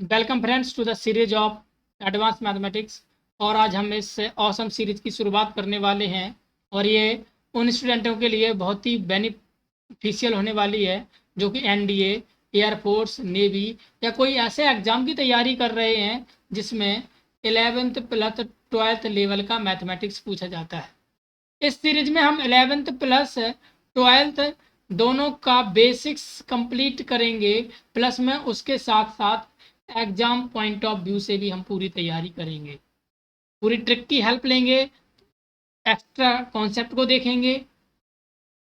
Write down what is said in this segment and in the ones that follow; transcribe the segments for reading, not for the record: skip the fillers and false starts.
Welcome friends to the series of advance mathematics. और आज हम इस ऑसम सीरीज की शुरुआत करने वाले हैं और ये उन स्टूडेंटों के लिए बहुत ही बेनिफिशियल होने वाली है जो कि एनडीए, एयरफोर्स, नेवी या कोई ऐसे एग्ज़ाम की तैयारी कर रहे हैं जिसमें 11th प्लस 12th लेवल का मैथमेटिक्स पूछा जाता है। इस सीरीज में हम 11th प्लस 12th दोनों का बेसिक्स कंप्लीट करेंगे, प्लस में उसके साथ साथ एग्जाम पॉइंट ऑफ व्यू से भी हम पूरी तैयारी करेंगे, पूरी ट्रिक की हेल्प लेंगे, एक्स्ट्रा कॉन्सेप्ट को देखेंगे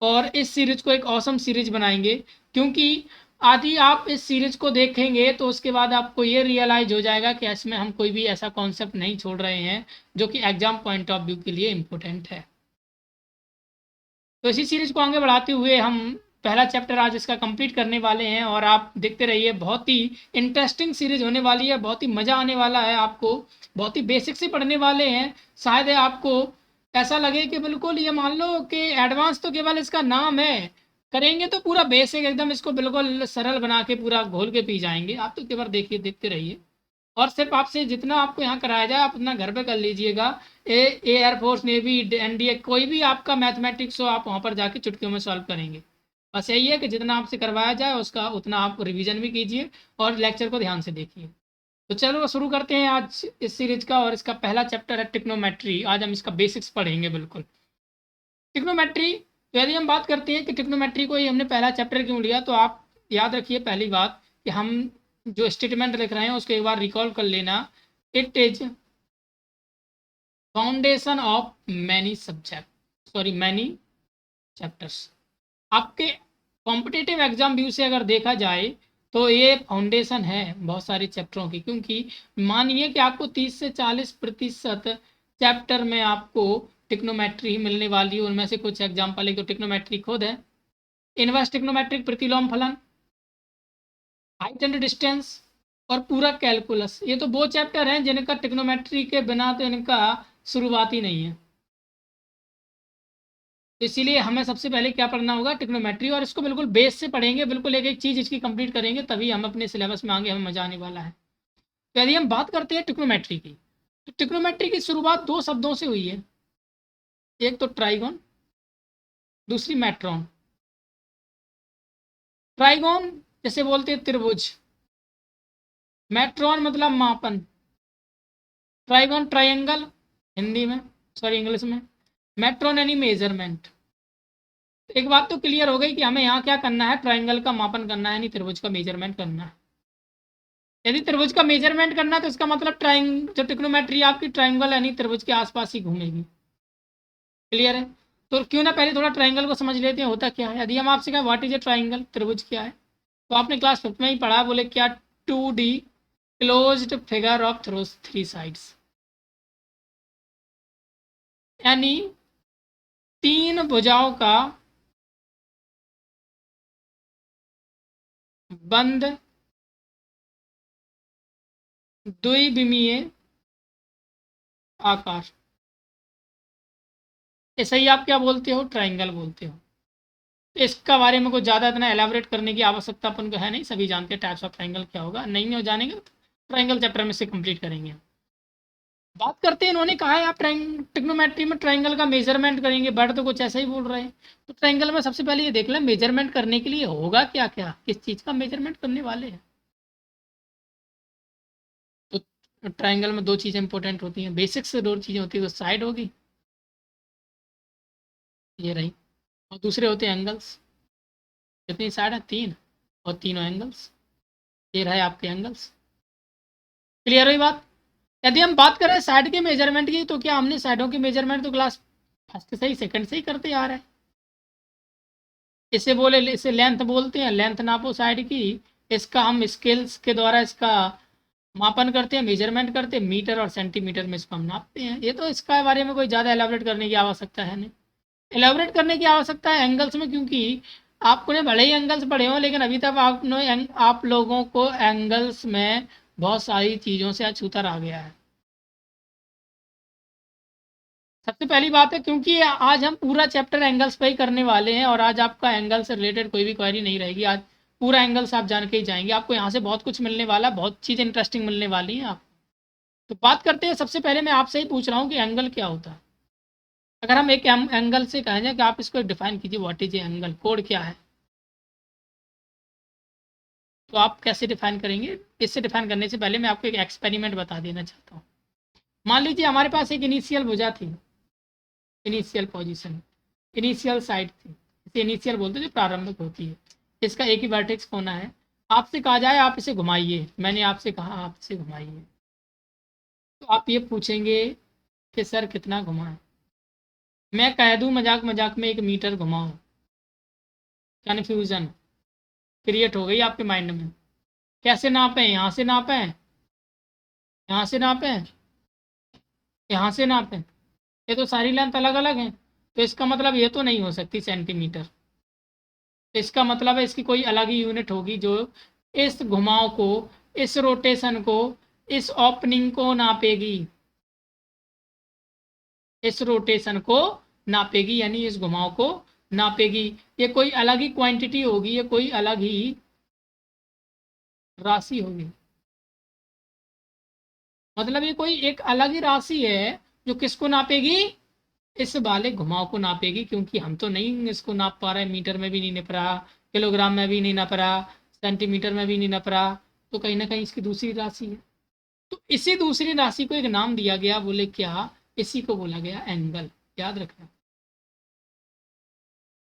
और इस सीरीज को एक ऑसम सीरीज बनाएंगे। क्योंकि आदि आप इस सीरीज को देखेंगे तो उसके बाद आपको ये रियलाइज हो जाएगा कि इसमें हम कोई भी ऐसा कॉन्सेप्ट नहीं छोड़ रहे हैं जो कि एग्जाम पॉइंट ऑफ व्यू के लिए इम्पोर्टेंट है। तो इसी सीरीज को आगे बढ़ाते हुए हम पहला चैप्टर आज इसका कंप्लीट करने वाले हैं और आप देखते रहिए। बहुत ही इंटरेस्टिंग सीरीज होने वाली है, बहुत ही मज़ा आने वाला है आपको। बहुत ही बेसिक से पढ़ने वाले हैं। शायद आपको ऐसा लगे कि बिल्कुल ये मान लो कि एडवांस तो केवल इसका नाम है, करेंगे तो पूरा बेसिक एकदम इसको बिल्कुल सरल बना के पूरा घोल के पी जाएंगे। आप तो केवल देखिए, देखते रहिए और सिर्फ आपसे जितना आपको यहाँ कराया जाए आप उतना घर पे कर लीजिएगा। एयरफोर्स, नेवी, एनडीए, कोई भी आपका मैथमेटिक्स हो आप वहाँ पर जाके चुटकियों में सॉल्व करेंगे। बस यही है कि जितना आपसे करवाया जाए उसका उतना आप रिवीजन भी कीजिए और लेक्चर को ध्यान से देखिए। तो चलो शुरू करते हैं आज इस सीरीज का और इसका पहला चैप्टर है ट्रिग्नोमेट्री। आज हम इसका बेसिक्स पढ़ेंगे बिल्कुल। ट्रिग्नोमेट्री, तो यदि हम बात करते हैं कि ट्रिग्नोमेट्री को ही हमने पहला चैप्टर क्यों लिया, तो आप याद रखिए पहली बात कि हम जो स्टेटमेंट लिख रहे हैं उसको एक बार रिकॉल कर लेना। It is foundation of many subject, sorry many chapters. आपके कॉम्पिटिटिव एग्जाम व्यू से अगर देखा जाए तो ये फाउंडेशन है बहुत सारे चैप्टरों की। क्योंकि मानिए कि आपको 30 से 40% चैप्टर में आपको टिक्नोमेट्री ही मिलने वाली है। उनमें से कुछ एग्जाम्पल है तो टिक्नोमेट्री खुद है, इनवर्स टिक्नोमेट्रिक, प्रतिलोम फलन, हाइट एंड डिस्टेंस और पूरा कैलकुलस। ये तो वो चैप्टर हैं जिनका टिक्नोमेट्री के बिना तो इनका शुरुआत ही नहीं है। तो इसीलिए हमें सबसे पहले क्या पढ़ना होगा, टिक्नोमेट्री, और इसको बिल्कुल बेस से पढ़ेंगे, बिल्कुल एक एक चीज़ इसकी कंप्लीट करेंगे, तभी हम अपने सिलेबस में आगे हमें मजा आने वाला है। तो यदि हम बात करते हैं टिक्नोमेट्री की, तो टिक्नोमेट्री की शुरुआत दो शब्दों से हुई है। एक तो ट्राइगोन, दूसरी मैट्रॉन। ट्राइगोन जैसे बोलते हैं त्रिभुज, मैट्रॉन मतलब मापन। ट्राइगोन ट्राइंगल हिंदी में, सॉरी इंग्लिश में। मैट्रॉन यानी मेजरमेंट। एक बात तो क्लियर हो गई कि हमें यहाँ क्या करना है, ट्राइंगल का मापन करना है, यानी त्रिभुज का मेजरमेंट करना है। यदि त्रिभुज का मेजरमेंट करना है तो इसका मतलब जो ट्रिग्नोमेट्री आपकी ट्राइंगल यानी त्रिभुज के आसपास ही घूमेगी। क्लियर है? तो क्यों ना पहले थोड़ा ट्राइंगल को समझ लेते हैं होता क्या है। यदि हम आपसे कहें व्हाट इज ए ट्राइंगल, त्रिभुज क्या है, तो आपने क्लास 5th में ही पढ़ा, बोले क्या, 2D closed figure of three sides, यानी तीन भुजाओं का बंद द्विविमीय आकार। ऐसा ही आप क्या बोलते हो, ट्राइंगल बोलते हो। तो इसका बारे में कुछ ज़्यादा इतना एलाबोरेट करने की आवश्यकता अपन को है नहीं, सभी जानते हैं टाइप्स ऑफ ट्राइंगल क्या होगा। नहीं हो जानेंगे तो ट्राइंगल चैप्टर में से कंप्लीट करेंगे। बात करते हैं, इन्होंने कहा है आप ट्रिग्नोमेट्री में ट्राइंगल का मेजरमेंट करेंगे, बट तो कुछ ऐसा ही बोल रहे हैं। तो ट्राइंगल में सबसे पहले ये देख लें मेजरमेंट करने के लिए होगा क्या क्या, किस चीज़ का मेजरमेंट करने वाले हैं। तो ट्राइंगल में दो चीज़ें इंपॉर्टेंट होती हैं, बेसिक से दो चीज़ें होती है। तो साइड होगी, ये रही, और दूसरे होते हैं एंगल्स। कितनी साइड है, तीन, और तीनों एंगल्स, ये रहे आपके एंगल्स। क्लियर हुई बात? यदि हम बात करें साइड के मेजरमेंट की, तो क्या हमने साइडों की मेजरमेंट तो क्लास फर्स्ट से ही सेकंड से ही करते आ रहे हैं। इसे लेंथ बोलते हैं, लेंथ नापो साइड की। इसका हम स्केल्स के द्वारा इसका मापन करते हैं, मेजरमेंट करते हैं, मीटर और सेंटीमीटर में इसको हम नापते हैं। ये तो इसका बारे में कोई ज़्यादा एलाबोरेट करने की आवश्यकता है नहीं। एलाबोरेट करने की आवश्यकता है एंगल्स में, क्योंकि आपने भले ही एंगल्स पढ़े हो लेकिन अभी तक आप लोगों को एंगल्स में बहुत सारी चीज़ों से अछूतर आ गया है। सबसे पहली बात है क्योंकि आज हम पूरा चैप्टर एंगल्स पे ही करने वाले हैं और आज आपका एंगल से रिलेटेड कोई भी क्वेरी नहीं रहेगी। आज पूरा एंगल्स आप जान के ही जाएंगे। आपको यहाँ से बहुत कुछ मिलने वाला, बहुत चीज़ इंटरेस्टिंग मिलने वाली हैं आप। तो बात करते हैं, सबसे पहले मैं आपसे ही पूछ रहा हूँ कि एंगल क्या होता है। अगर हम एक एंगल से कहें जाए कि आप इसको डिफाइन कीजिए, what is A angle, code क्या है, तो आप कैसे डिफाइन करेंगे? इससे डिफाइन करने से पहले मैं आपको एक एक्सपेरिमेंट बता देना चाहता हूँ। मान लीजिए हमारे पास एक इनिशियल भुजा थी, इनिशियल पोजीशन, इनिशियल साइड थी, इसे इनिशियल बोलते हैं जो प्रारंभिक होती है। इसका एक ही वर्टेक्स कोना है। आपसे कहा जाए आप इसे घुमाइए, मैंने आपसे कहा आप इसे घुमाइए, तो आप ये पूछेंगे कि सर कितना घुमाएं। मैं कह दूं मजाक मजाक में 1 मीटर घुमाओ, कन्फ्यूजन क्रिएट हो गई आपके माइंड में। कैसे नापें? यहाँ से नापें, यहाँ से नापें, यहाँ से नापें, ये तो सारी लेंथ अलग अलग हैं। तो इसका मतलब ये तो नहीं हो सकती सेंटीमीटर। तो इसका मतलब है इसकी कोई अलग ही यूनिट होगी जो इस घुमाव को, इस रोटेशन को, इस ओपनिंग को नापेगी, इस रोटेशन को नापेगी, यानी इस घुमाव को नापेगी। ये कोई अलग ही क्वांटिटी होगी, ये कोई अलग ही राशि होगी। मतलब ये कोई एक अलग ही राशि है जो किसको नापेगी? इस वाले घुमाव को नापेगी। क्योंकि हम तो नहीं इसको नाप पा रहे, मीटर में भी नहीं नाप रहा, किलोग्राम में भी नहीं नाप रहा, सेंटीमीटर में भी नहीं नाप रहा, तो कहीं ना कहीं इसकी दूसरी राशि है। तो इसी दूसरी राशि को एक नाम दिया गया, बोले क्या? इसी को बोला गया एंगल। याद रखना,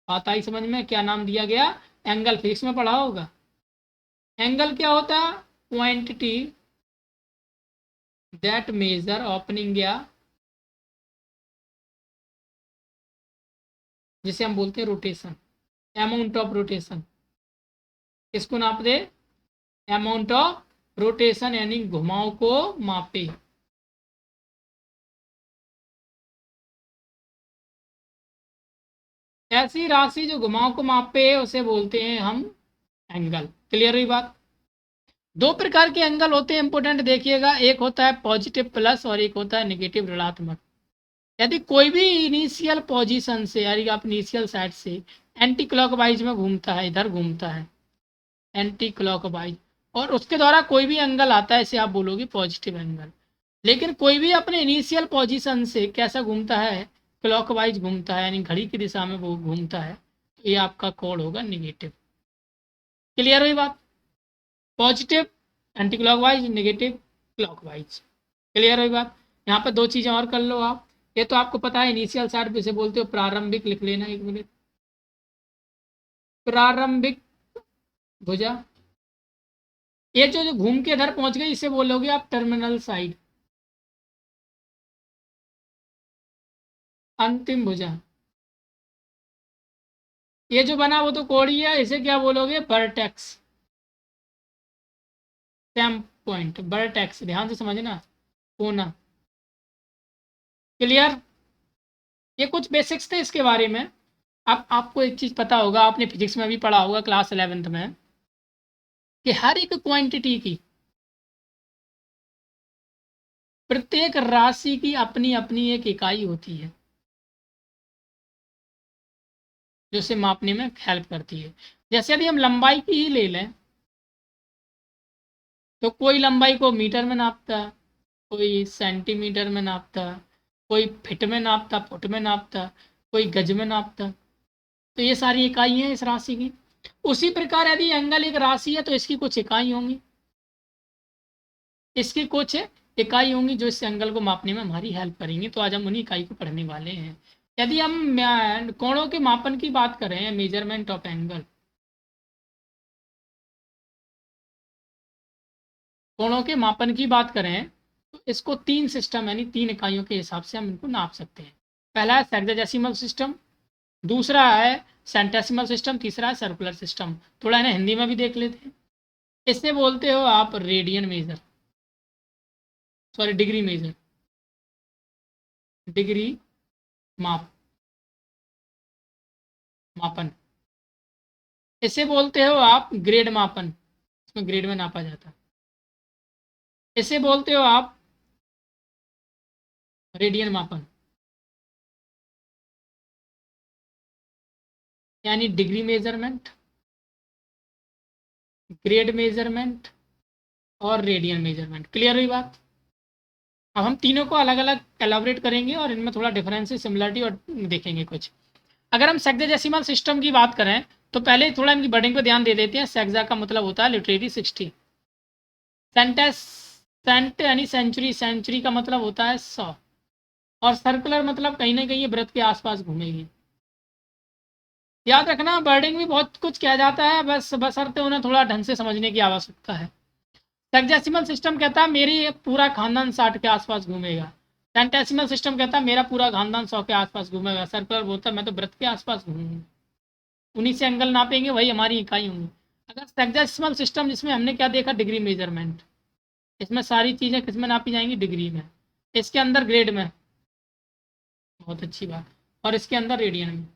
बात आई समझ में? क्या नाम दिया गया? एंगल। फिजिक्स में पढ़ा होगा। एंगल क्या होता है? क्वांटिटी दैट मेजर ओपनिंग, या जिसे हम बोलते हैं रोटेशन, अमाउंट ऑफ रोटेशन। किसको नाप दे? अमाउंट ऑफ रोटेशन, यानी घुमाव को मापे। ऐसी राशि जो घुमाव को मापे उसे बोलते हैं हम एंगल। क्लियर हुई बात? दो प्रकार के एंगल होते हैं, इंपोर्टेंट देखिएगा। एक होता है पॉजिटिव प्लस और एक होता है नेगेटिव ऋणात्मक। यदि कोई भी इनिशियल पोजीशन से, यानी आप इनिशियल साइड से एंटी क्लॉकवाइज में घूमता है, इधर घूमता है एंटी क्लॉकवाइज, और उसके द्वारा कोई भी एंगल आता है, इसे आप बोलोगे पॉजिटिव एंगल। लेकिन कोई भी अपने इनिशियल पोजीशन से कैसा घूमता है? क्लॉकवाइज घूमता है, यानी घड़ी की दिशा में वो घूमता है, तो ये आपका कोड होगा नेगेटिव। क्लियर हुई बात? Positive anti clockwise, negative clockwise. Clear हुई बात? यहाँ पर दो चीज़ें और कर लो आप। ये तो आपको पता है, इनिशियल साइड पे से बोलते हो प्रारंभिक, लिख लेना 1 मिनट। प्रारंभिक भुजा, ये जो घूम के इधर पहुंच गई, इसे बोलोगे आप टर्मिनल साइड। अंतिम भुजा, ये जो बना वो तो कोड़ी है, इसे क्या बोलोगे? वर्टेक्स। सेम पॉइंट, वर्टेक्स, ध्यान से समझना, कोना। क्लियर? ये कुछ बेसिक्स थे इसके बारे में। अब आपको एक चीज पता होगा, आपने फिजिक्स में भी पढ़ा होगा क्लास 11th में, कि हर एक क्वांटिटी की, प्रत्येक राशि की अपनी अपनी एक इकाई होती है जो इसे मापने में हेल्प करती है। जैसे यदि हम लंबाई की ही ले लें, तो कोई लंबाई को मीटर में नापता है, कोई सेंटीमीटर में नापता, कोई फिट में नापता, फुट में नापता, कोई गज में नापता। तो ये सारी इकाई हैं इस राशि की। उसी प्रकार यदि एंगल एक राशि है तो इसकी कुछ इकाई होंगी, इसकी कुछ इकाई होंगी जो इस एंगल को मापने में हमारी हेल्प करेंगी। तो आज हम उन्हीं इकाई को पढ़ने वाले हैं। यदि हम कोणों के मापन की बात करें, मेजरमेंट ऑफ एंगल, कोणों के मापन की बात करें, तो इसको 3 सिस्टम यानी 3 इकाइयों के हिसाब से हम इनको नाप सकते हैं। पहला है सेक्साडेसिमल सिस्टम, दूसरा है सेंटेसिमल सिस्टम, तीसरा है सर्कुलर सिस्टम। थोड़ा इन्हें हिंदी में भी देख लेते हैं। इससे बोलते हो आप radian measure, sorry degree measure, degree माप, मापन। इसे बोलते हो आप ग्रेड मापन, इसमें ग्रेड में नापा जाता है। इसे बोलते हो आप रेडियन मापन, यानी डिग्री मेजरमेंट। ग्रेड मेजरमेंट और रेडियन मेजरमेंट। क्लियर हुई बात? अब हम तीनों को अलग अलग एलाबोरेट करेंगे और इनमें थोड़ा डिफरेंस सिमिलरिटी और देखेंगे कुछ। अगर हम सेक्साडेसिमल सिस्टम की बात करें तो पहले थोड़ा इनकी वर्डिंग पे ध्यान दे देते हैं। सेक्सा का मतलब होता है लिटरेरी 60। सेंटेस सेंट यानी सेंचुरी, सेंचुरी का मतलब होता है 100। और सर्कुलर मतलब कहीं ना कहीं ये वृत्त के आसपास घूमेगी। याद रखना वर्डिंग भी बहुत कुछ किया जाता है, बस बशर्ते उन्हें थोड़ा ढंग से समझने की आवश्यकता है। सेक्साडेसिमल सिस्टम कहता है मेरी पूरा खानदान 60 के आसपास घूमेगा। सेंटेसिमल सिस्टम कहता है मेरा पूरा खानदान 100 के आसपास घूमेगा। सर्कुलर बोलता है मैं तो वृत्त के आसपास घूमूंगा। उन्हीं से एंगल नापेंगे, वही हमारी इकाई होंगी। अगर सेक्साडेसिमल सिस्टम, जिसमें हमने क्या देखा, डिग्री मेजरमेंट, इसमें सारी चीज़ें किस में नापी जाएंगी, डिग्री में। इसके अंदर ग्रेड में, बहुत अच्छी बात, और इसके अंदर रेडियन में।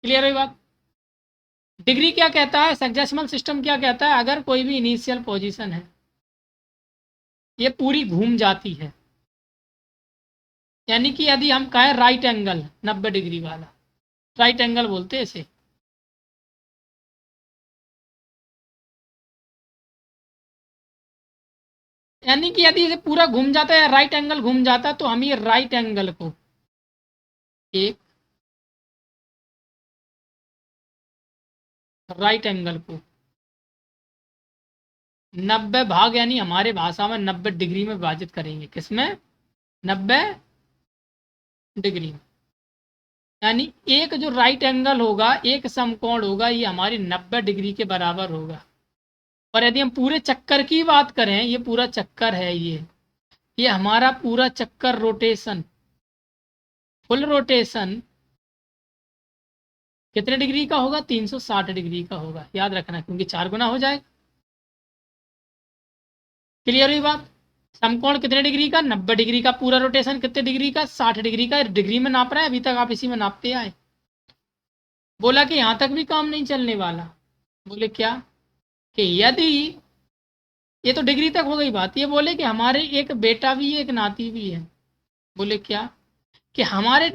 क्लियर है बात? डिग्री क्या कहता है, सेक्साडेसिमल सिस्टम क्या कहता है, अगर कोई भी इनिशियल पोजीशन है ये पूरी घूम जाती है, यानी कि यदि हम कहें राइट एंगल 90 डिग्री वाला, राइट एंगल बोलते हैं इसे, यानी कि यदि इसे पूरा घूम जाता है या राइट एंगल घूम जाता है तो हम ये राइट एंगल को एक राइट एंगल को 90 भाग, यानी हमारे भाषा में 90 डिग्री में विभाजित करेंगे। किसमें? 90 डिग्री में। यानी एक जो राइट एंगल होगा, एक समकोण होगा, ये हमारी 90 डिग्री के बराबर होगा। और यदि हम पूरे चक्कर की बात करें, ये पूरा चक्कर है, ये हमारा पूरा चक्कर रोटेशन, फुल रोटेशन कितने डिग्री का होगा, 360 डिग्री का होगा। याद रखना, क्योंकि 4 गुना हो जाएगा। क्लियर हुई बात? समकोण कितने डिग्री का, 90 डिग्री का। पूरा रोटेशन कितने डिग्री का, 60 डिग्री का। डिग्री में नाप रहा है, अभी तक आप इसी में नापते आए। बोला कि यहां तक भी काम नहीं चलने वाला। बोले क्या, कि यदि, ये तो डिग्री तक हो गई बात, ये बोले कि हमारे एक बेटा भी है, एक नाती भी है। बोले क्या, कि हमारे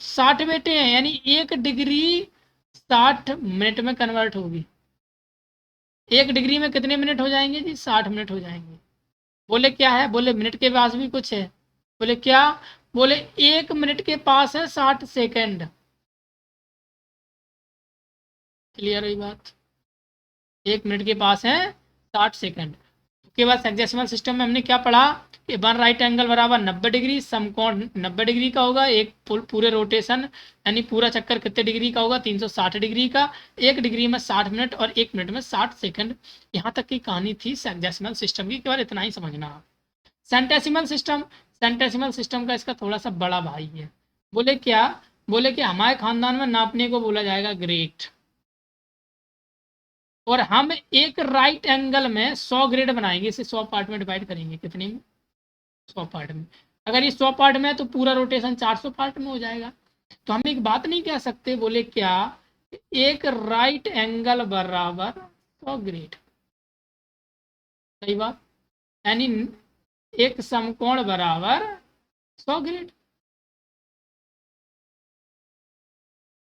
60 बेटे हैं, यानी 1 डिग्री 60 मिनट में कन्वर्ट होगी। 1 डिग्री में कितने मिनट हो जाएंगे जी, 60 मिनट हो जाएंगे। बोले क्या है, बोले मिनट के पास भी कुछ है। बोले क्या, बोले 1 मिनट के पास है 60 सेकंड। क्लियर हुई बात? 1 मिनट के पास है 60 सेकंड। उसके बाद सेक्सेसिमल सिस्टम में हमने क्या पढ़ा, कि वन राइट एंगल बराबर 90 डिग्री, समकोण 90 डिग्री का होगा, एक पूरे रोटेशन यानी पूरा चक्कर कितने डिग्री का होगा, 360 डिग्री का। 1 डिग्री में 60 मिनट और 1 मिनट में 60 सेकंड। यहाँ तक की कहानी थी सेक्सेसिमल सिस्टम की, केवल इतना ही समझना आप। सेंटेसिमल सिस्टम, सेंटेसिमल सिस्टम का इसका थोड़ा सा बड़ा भाई है। बोले क्या, बोले कि हमारे खानदान में नापने को बोला जाएगा ग्रेड। और हम एक राइट एंगल में 100 ग्रेड बनाएंगे, इसे 100 पार्ट में डिवाइड करेंगे। कितने में, 100 पार्ट में। अगर ये 100 पार्ट में है तो पूरा रोटेशन 400 पार्ट में हो जाएगा। तो हम एक बात नहीं कह सकते, बोले क्या, एक राइट एंगल बराबर 100 ग्रेड। सही बात, यानी एक समकोण बराबर 100 ग्रेड।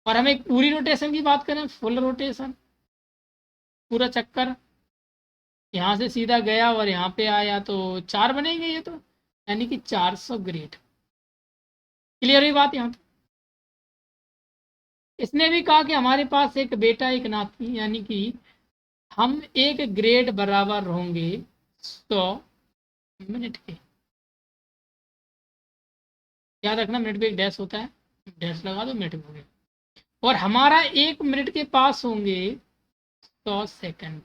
और हम एक पूरी रोटेशन की बात करें, फुल रोटेशन, पूरा चक्कर, यहाँ से सीधा गया और यहाँ पे आया तो 4 बनेंगे ये तो, यानी कि 400 ग्रेड। क्लियर हुई बात यहाँ पे? इसने भी कहा कि हमारे पास एक बेटा एक नाती, यानी कि हम एक ग्रेड बराबर होंगे 100 मिनट के। याद रखना, मिनट पे एक डैश होता है, डैश लगा दो, मिनट में हो गया। और हमारा 1 मिनट के पास होंगे 100 सेकंड।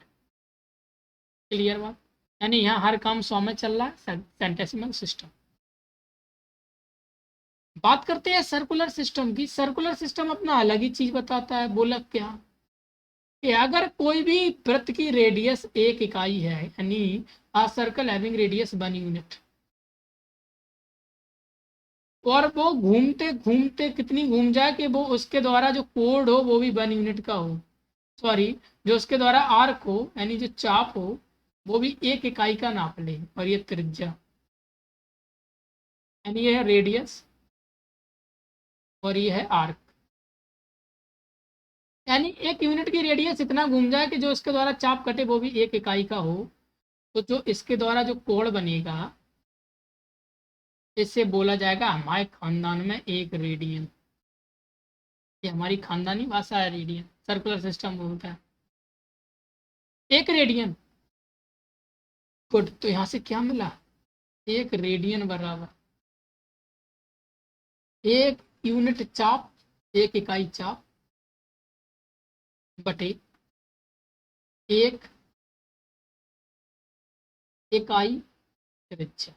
क्लियर बात? यानी यहाँ हर काम 100 में चल रहा है, सेंटेसिमल सिस्टम। बात करते हैं सर्कुलर सिस्टम की। सर्कुलर सिस्टम अपना अलग ही चीज बताता है। बोला क्या, कि अगर कोई भी वृत्त की रेडियस 1 इकाई है, यानी आ सर्कल हैविंग रेडियस 1 यूनिट, और वो घूमते घूमते कितनी घूम जाए कि वो उसके द्वारा जो कोड हो वो भी 1 यूनिट का हो, सॉरी, जो उसके द्वारा आर्क हो यानी जो चाप हो वो भी 1 इकाई का नाप ले, और ये त्रिज्या, यानी ये है रेडियस और ये है आर्क। यानी एक यूनिट की रेडियस इतना घूम जाए कि जो इसके द्वारा चाप कटे वो भी एक इकाई का हो, तो जो इसके द्वारा जो कोण बनेगा इससे बोला जाएगा हमारे खानदान में एक रेडियन। ये हमारी खानदानी भाषा है, रेडियन। सर्कुलर सिस्टम बोलता है एक रेडियन। गुड, तो यहाँ से क्या मिला? एक रेडियन बराबर एक यूनिट चाप, एक इकाई चाप बटे एक इकाई त्रिज्या।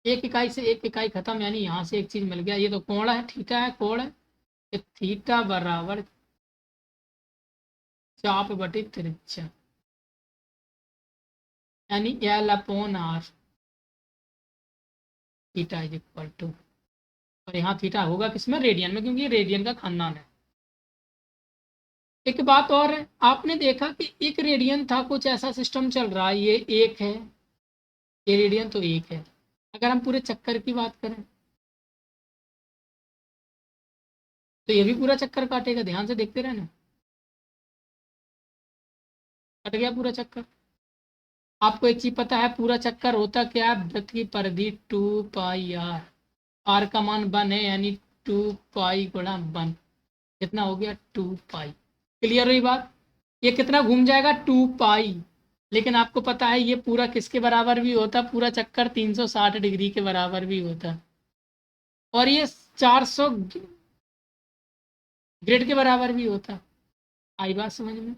एक इकाई से एक इकाई खत्म, यानी यहाँ से एक चीज मिल गया। ये तो कोण है, थीटा है, कोण है। ये थीटा बराबर चाप बटे त्रिज्या, यानी L upon R, theta is equal to. और यहाँ थीटा होगा किसमें? रेडियन में, क्योंकि ये रेडियन का खानदान है। एक बात और है, आपने देखा कि एक रेडियन था, कुछ ऐसा सिस्टम चल रहा है, ये एक है, ये रेडियन तो एक है। अगर हम पूरे चक्कर की बात करें तो ये भी पूरा चक्कर काटेगा। ध्यान से देखते रहना, कट गया पूरा चक्कर। आपको एक चीज पता है, पूरा चक्कर होता क्या है? वृत्त की परिधि 2 पाई आर। आर का मान 1 है, यानी 2 पाई गुणा 1 कितना हो गया? 2 पाई। क्लियर हुई बात? ये कितना घूम जाएगा? 2 पाई। लेकिन आपको पता है ये पूरा किसके बराबर भी होता? पूरा चक्कर 360 डिग्री के बराबर भी होता। और ये 400 ग्रेड के बराबर भी होता। आई बात समझ में?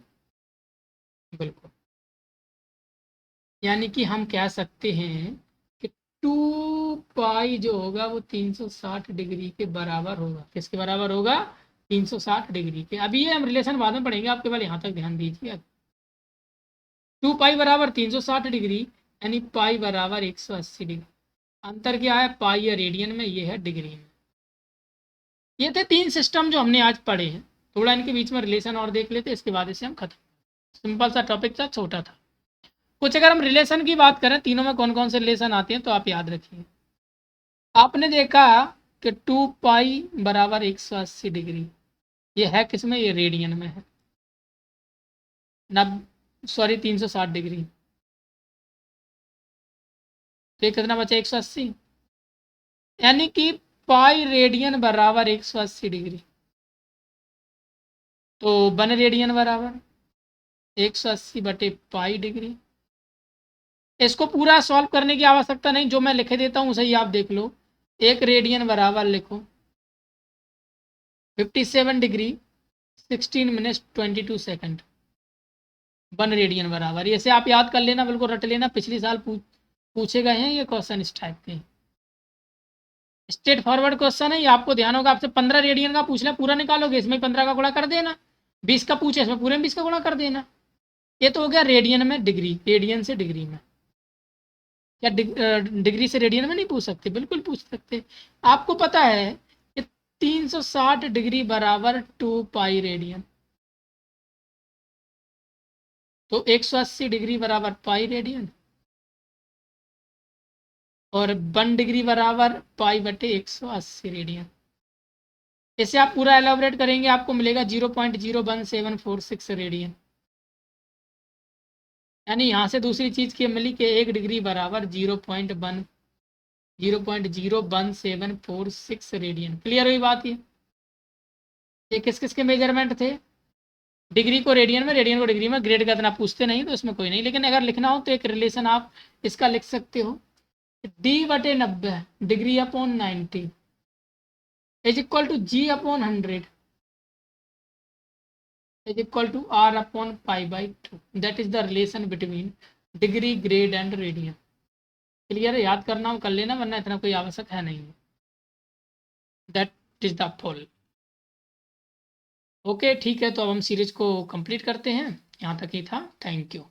बिल्कुल। यानी कि हम कह सकते हैं कि 2 पाई जो होगा वो 360 डिग्री के बराबर होगा। किसके बराबर होगा? 360 डिग्री के। अभी ये हम रिलेशन बाद में पढ़ेंगे, आप केवल यहाँ तक ध्यान दीजिए। 2 पाई बराबर 360 डिग्री, यानी पाई बराबर 180 डिग्री। अंतर क्या है? पाई या रेडियन में, ये है डिग्री में। ये थे 3 सिस्टम जो हमने आज पढ़े हैं। थोड़ा इनके बीच में रिलेशन और देख लेते, इसके बाद इसे हम खत्म। सिंपल सा टॉपिक था, छोटा था कुछ। अगर हम रिलेशन की बात करें, तीनों में कौन कौन से रिलेशन आते हैं तो आप याद रखिए। आपने देखा कि 2 पाई बराबर 180 डिग्री, ये है किसमें? ये रेडियन में है। नब सॉरी 360 डिग्री, तो ये कितना बचा? 180। यानी कि पाई रेडियन बराबर 180 डिग्री, तो 1 रेडियन बराबर 180 बटे पाई डिग्री। इसको पूरा सॉल्व करने की आवश्यकता नहीं, जो मैं लिखे देता हूँ सही आप देख लो। 1 रेडियन बराबर लिखो 57 डिग्री 16 मिनट 22 सेकंड। 1 रेडियन बराबर, ऐसे आप याद कर लेना, बिल्कुल रट लेना। पिछले साल पूछे गए हैं ये क्वेश्चन इस टाइप के। स्ट्रेट फॉरवर्ड क्वेश्चन है ये, आपको ध्यान होगा। आपसे 15 रेडियन का पूछ ले, पूरा निकालोगे, इसमें 15 का गुणा कर देना। 20 का पूछे, इसमें पूरे में 20 का गुणा कर देना। ये तो हो गया रेडियन में डिग्री, रेडियन से डिग्री में। क्या डिग्री से रेडियन में नहीं पूछ सकते? बिल्कुल पूछ सकते। आपको पता है कि 360 डिग्री बराबर 2 पाई रेडियन, तो 180 डिग्री बराबर पाई रेडियन, और 1 डिग्री बराबर पाई बटे 180 रेडियन। इसे आप पूरा एलाबोरेट करेंगे, आपको मिलेगा 0.01746 रेडियन। यानी यहाँ से दूसरी चीज की मिली कि 1 डिग्री बराबर 0.01746 रेडियन। क्लियर हुई बात? ये किस किस के मेजरमेंट थे? डिग्री को रेडियन में, रेडियन को डिग्री में। ग्रेड का इतना पूछते नहीं तो इसमें कोई नहीं, लेकिन अगर लिखना हो तो एक रिलेशन आप इसका लिख सकते हो। डी बटे 90 degree upon 90 is equal to G upon 100 is equal to R upon pi by 2। That is the relation between degree, grade and radian. Clear है? याद करना हो कर लेना, वरना इतना कोई आवश्यक है नहीं। That is the full. Okay ठीक है, तो अब हम सीरीज को कंप्लीट करते हैं। यहाँ तक ही था। Thank you.